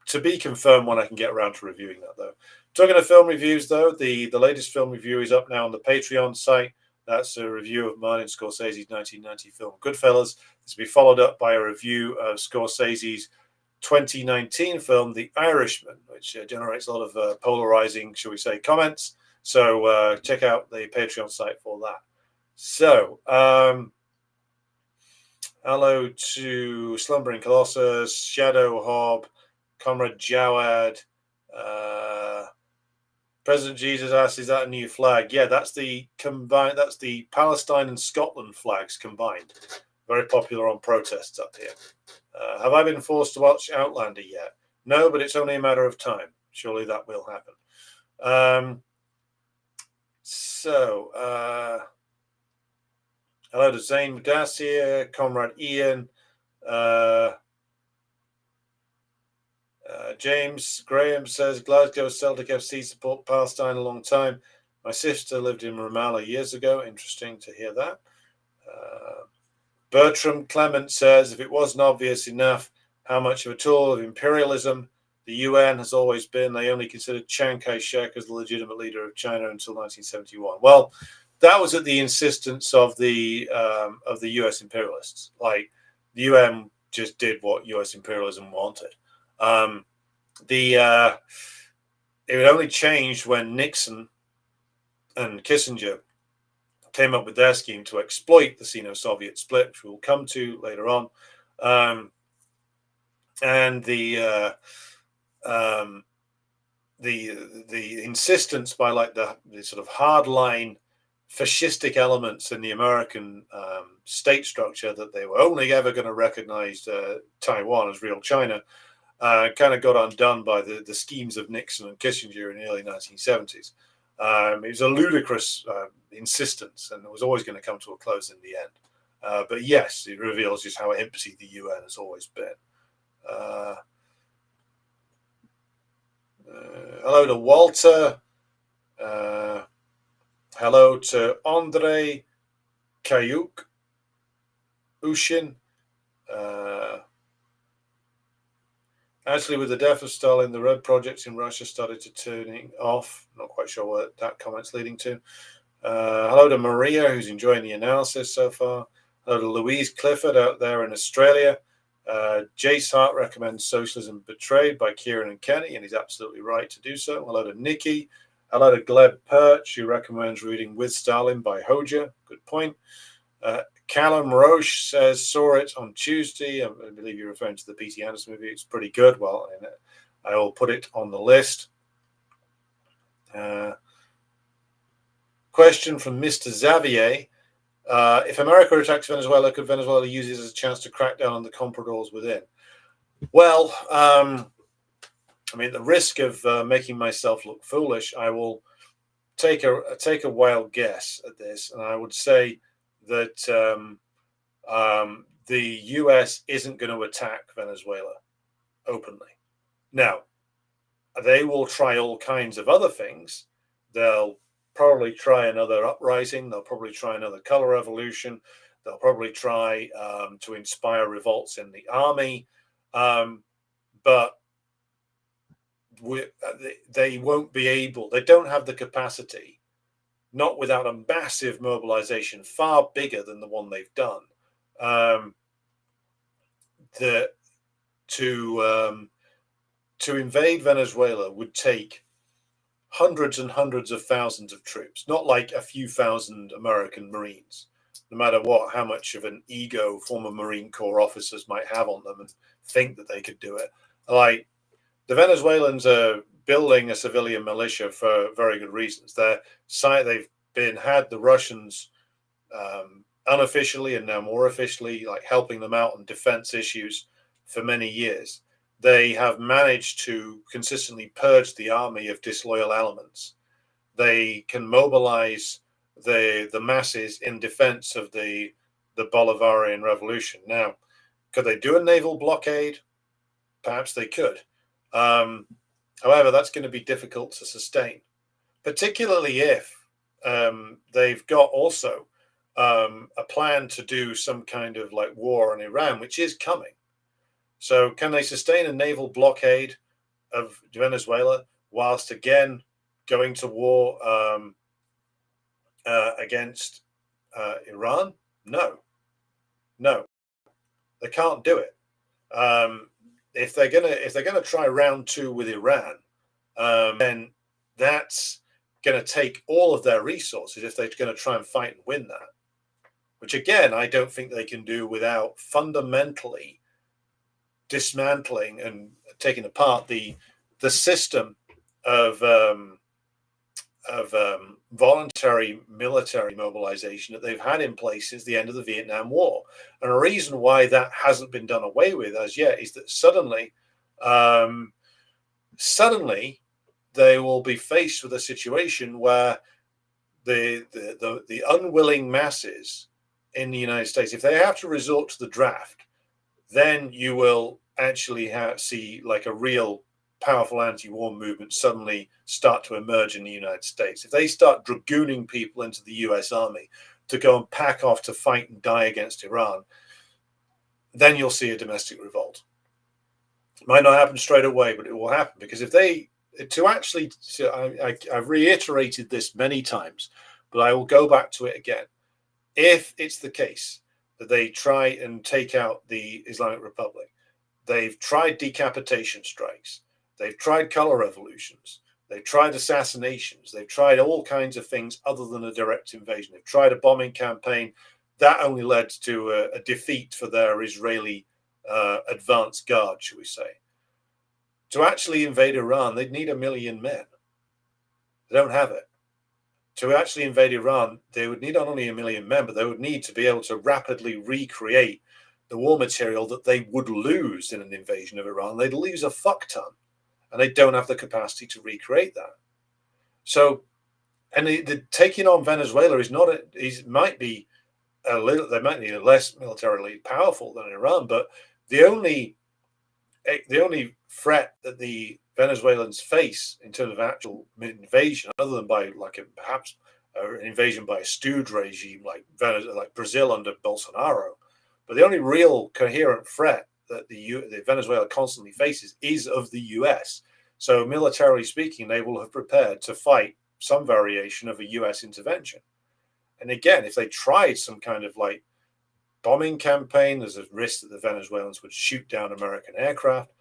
To be confirmed when I can get around to reviewing that, though. Talking of film reviews, though, the latest film review is up now on the Patreon site. That's a review of Martin Scorsese's 1990 film Goodfellas. This will be followed up by a review of Scorsese's 2019 film The Irishman, which generates a lot of polarizing, shall we say, comments. So check out the Patreon site for that. So, hello to Slumbering Colossus, Shadow Hob, Comrade Jawad. President Jesus asks, is that a new flag? Yeah, that's the combined. That's the Palestine and Scotland flags combined. Very popular on protests up here. Have I been forced to watch Outlander yet? No, but it's only a matter of time. Surely that will happen. Hello to Zane Mudassir, Comrade Ian, James Graham says, Glasgow Celtic FC support Palestine a long time. My sister lived in Ramallah years ago. Interesting to hear that. Bertram Clement says, if it wasn't obvious enough how much of a tool of imperialism the UN has always been, they only considered Chiang Kai-shek as the legitimate leader of China until 1971. Well, that was at the insistence of the US imperialists. Like, the UN just did what US imperialism wanted. It only changed when Nixon and Kissinger came up with their scheme to exploit the Sino-Soviet split, which we'll come to later on. And the insistence by like the sort of hardline fascistic elements in the American state structure that they were only ever going to recognize Taiwan as real China kind of got undone by the schemes of Nixon and Kissinger in the early 1970s. It was a ludicrous insistence, and it was always going to come to a close in the end. But yes, it reveals just how empty the UN has always been. Hello to Walter. Hello to Andrei Kayuk Ushin. Actually, with the death of Stalin, the red projects in Russia started to turning off. Not quite sure what that comment's leading to. Hello to Maria, who's enjoying the analysis so far. Hello to Louise Clifford out there in Australia. Jace Hart recommends Socialism Betrayed by Kieran and Kenny, and he's absolutely right to do so. Hello to Nikki. Hello to Gleb Perch, who recommends reading With Stalin by Hoja. Good point. Callum Roche says, saw it on Tuesday. I believe you're referring to the P.T. Anderson movie. It's pretty good. Well, I will put it on the list. Question from Mr. Xavier. If America attacks Venezuela, could Venezuela use it as a chance to crack down on the compradors within? Well, I mean, the risk of making myself look foolish, I will take a wild guess at this, and I would say that the U.S. isn't going to attack Venezuela openly. Now, they will try all kinds of other things. They'll probably try another uprising. They'll probably try another color revolution. They'll probably try to inspire revolts in the army, but they won't be able. They don't have the capacity, not without a massive mobilization, far bigger than the one they've done, to invade Venezuela would take hundreds and hundreds of thousands of troops, not like a few thousand American Marines, no matter how much of an ego former Marine Corps officers might have on them and think that they could do it. Like, the Venezuelans are building a civilian militia for very good reasons. They've had the Russians unofficially and now more officially, like, helping them out on defense issues for many years. They have managed to consistently purge the army of disloyal elements. They can mobilize the masses in defense of the Bolivarian revolution. Now, could they do a naval blockade? Perhaps they could. However, that's going to be difficult to sustain, particularly if they've got also a plan to do some kind of like war on Iran, which is coming. So can they sustain a naval blockade of Venezuela whilst again going to war against Iran? No, they can't do it. If they're gonna try round two with Iran, then that's going to take all of their resources if they're going to try and fight and win that. Which again, I don't think they can do without fundamentally dismantling and taking apart the system of voluntary military mobilization that they've had in place since the end of the Vietnam War. And a reason why that hasn't been done away with as yet is that suddenly they will be faced with a situation where the unwilling masses in the United States, if they have to resort to the draft, then you will actually see like a real powerful anti-war movement suddenly start to emerge in the United States. If they start dragooning people into the US Army to go and pack off to fight and die against Iran, then you'll see a domestic revolt. It might not happen straight away, but it will happen, because if they I've reiterated this many times, but I will go back to it again. If it's the case that they try and take out the Islamic Republic, they've tried decapitation strikes, they've tried color revolutions, they've tried assassinations, they've tried all kinds of things other than a direct invasion. They've tried a bombing campaign that only led to a defeat for their Israeli advance guard, shall we say. To actually invade Iran, they'd need 1 million men. They don't have it. To actually invade Iran, they would need not only 1 million men, but they would need to be able to rapidly recreate the war material that they would lose in an invasion of Iran. They'd lose a fuck ton, and they don't have the capacity to recreate that. So, and the taking on Venezuela is not might be a little, they might be less militarily powerful than Iran, but the only threat that the Venezuelans face in terms of actual invasion, other than by perhaps an invasion by a stooge regime like Brazil under Bolsonaro, but the only real coherent threat that the Venezuela constantly faces is of the US. So militarily speaking, they will have prepared to fight some variation of a US intervention. And again, if they tried some kind of like bombing campaign, there's a risk that the Venezuelans would shoot down American aircraft.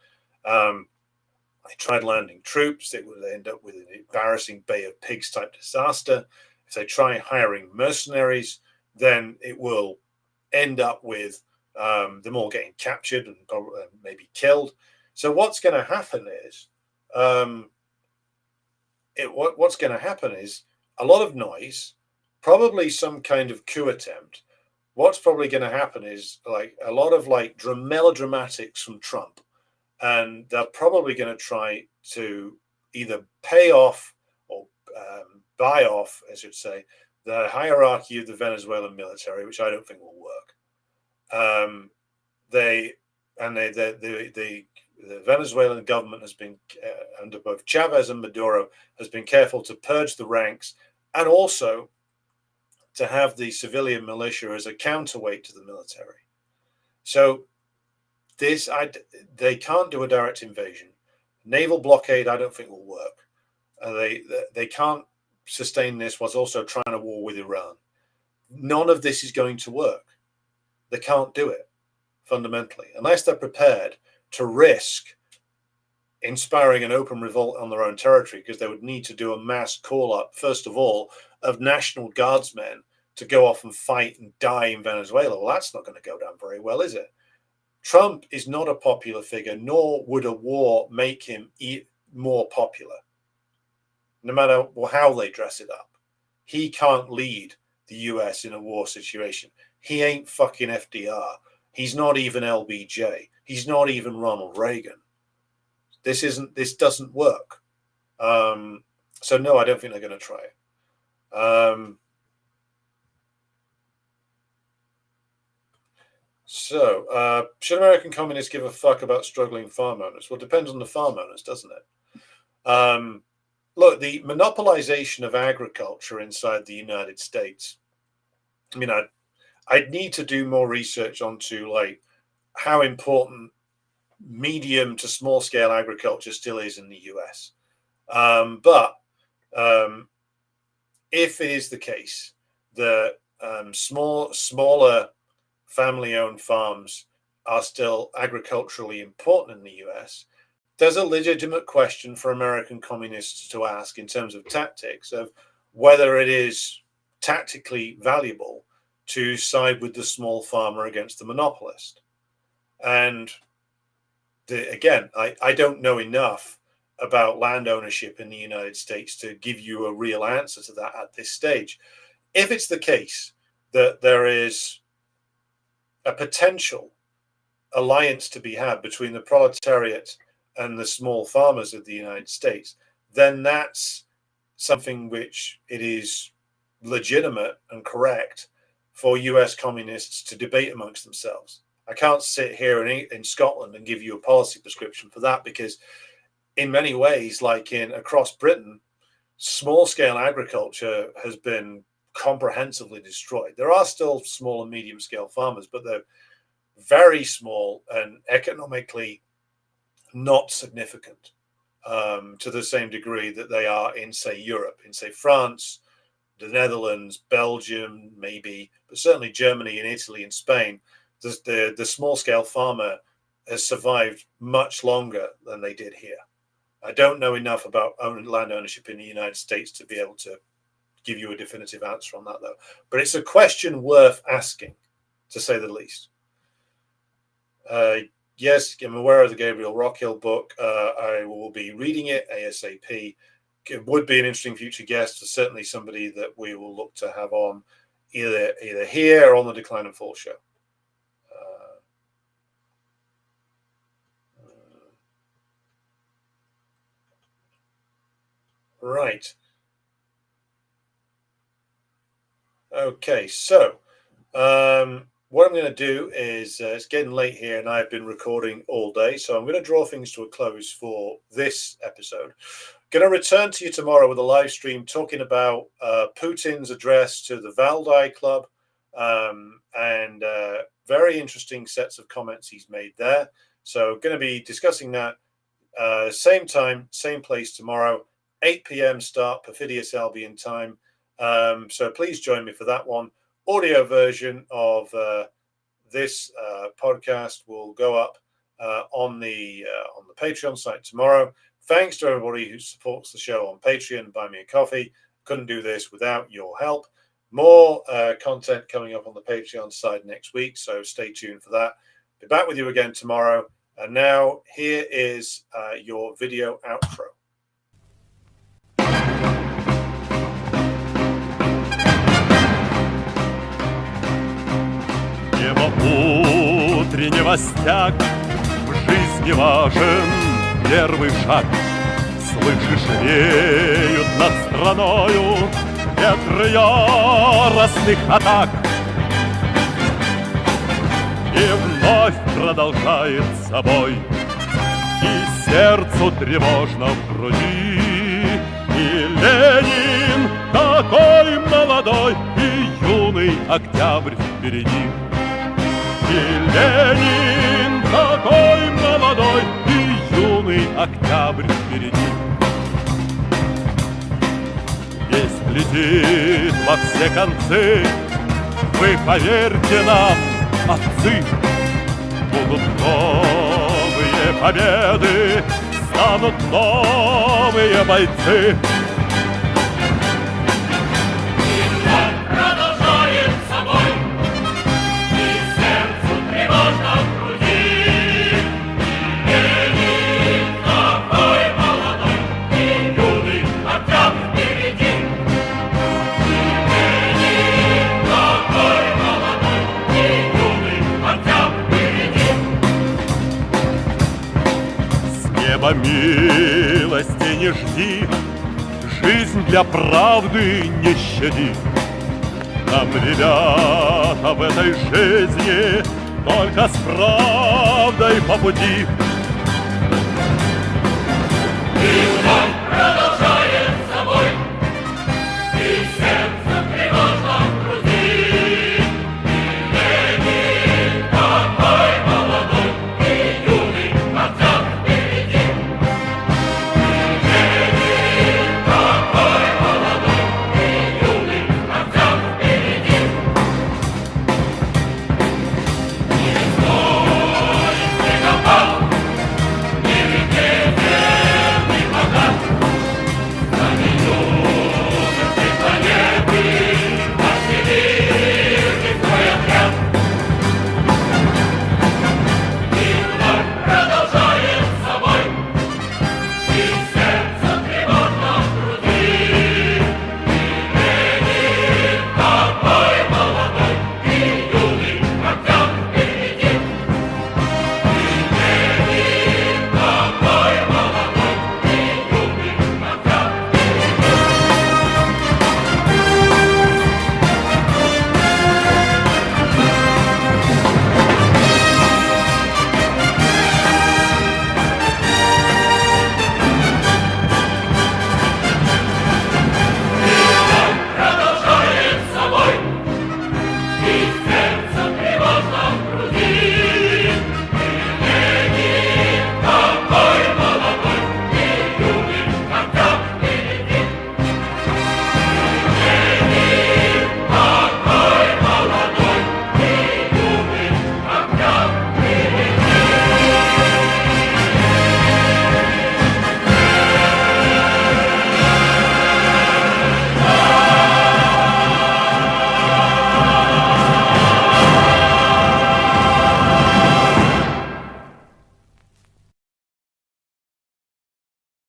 They tried landing troops, it would end up with an embarrassing Bay of Pigs type disaster. If they try hiring mercenaries, then it will end up with them all getting captured and maybe killed. So what's going to happen is what's going to happen is a lot of noise, probably some kind of coup attempt. What's probably going to happen is like a lot of like melodramatics from Trump, and they're probably going to try to either pay off or buy off, I should say, the hierarchy of the Venezuelan military, which I don't think will work. The Venezuelan government has been, under both Chavez and Maduro, has been careful to purge the ranks and also to have the civilian militia as a counterweight to the military. So they can't do a direct invasion. Naval blockade, I don't think will work. They can't sustain this whilst also trying a war with Iran. None of this is going to work. They can't do it fundamentally unless they're prepared to risk inspiring an open revolt on their own territory, because they would need to do a mass call up, first of all, of National Guardsmen to go off and fight and die in Venezuela. Well, that's not going to go down very well, is it? Trump is not a popular figure, nor would a war make him more popular, no matter how they dress it up. He can't lead the US in a war situation. He ain't fucking FDR. He's not even LBJ. He's not even Ronald Reagan. This doesn't work. So no, I don't think they're going to try it. Should American communists give a fuck about struggling farm owners? Well, it depends on the farm owners, doesn't it? Look, the monopolization of agriculture inside the United States. I mean, I'd need to do more research onto like how important medium to small scale agriculture still is in the US. But if it is the case that smaller family-owned farms are still agriculturally important in the US, there's a legitimate question for American communists to ask in terms of tactics of whether it is tactically valuable to side with the small farmer against the monopolist. And again, I don't know enough about land ownership in the United States to give you a real answer to that at this stage. If it's the case that there is a potential alliance to be had between the proletariat and the small farmers of the United States, then that's something which it is legitimate and correct for US communists to debate amongst themselves. I can't sit here in Scotland and give you a policy prescription for that, because in many ways, like across Britain, small scale agriculture has been comprehensively destroyed. There are still small and medium scale farmers, but they're very small and economically not significant to the same degree that they are in, say, Europe, in, say, France, the Netherlands, Belgium, maybe, but certainly Germany and Italy and Spain. The small scale farmer has survived much longer than they did here. I don't know enough about land ownership in the United States to be able to give you a definitive answer on that, though. But it's a question worth asking, to say the least. Yes, I'm aware of the Gabriel Rockhill book. I will be reading it ASAP. It would be an interesting future guest, certainly somebody that we will look to have on either here or on the Decline and Fall show. Right. Okay, so what I'm going to do is it's getting late here and I've been recording all day, so I'm going to draw things to a close for this episode. Going to return to you tomorrow with a live stream talking about Putin's address to the Valdai Club, and very interesting sets of comments he's made there. So going to be discussing that same time, same place tomorrow, 8 p.m. start, Perfidious Albion time. So please join me for that one. Audio version of this podcast will go up on the Patreon site tomorrow. Thanks to everybody who supports the show on Patreon. Buy me a coffee. Couldn't do this without your help. More content coming up on the Patreon side next week, so stay tuned for that. Be back with you again tomorrow. And now here is your video outro. Небо утреннего стяг, в жизни важен первый шаг. Слышишь, реют над страною ветры яростных атак. И вновь продолжает собой, и сердцу тревожно в груди. И Ленин такой молодой, и юный октябрь впереди. И Ленин такой молодой, и юный октябрь впереди. Весть летит во все концы, вы поверьте нам, отцы. Будут новые победы, станут новые бойцы. Продолжает собой, и сердцу тревожно в груди. И Ленин такой молодой, и юный октябрь впереди. И Ленин такой молодой, и юный октябрь впереди. С неба милости не жди, жизнь для правды не щади. Нам, ребята, в этой жизни только с правдой по пути.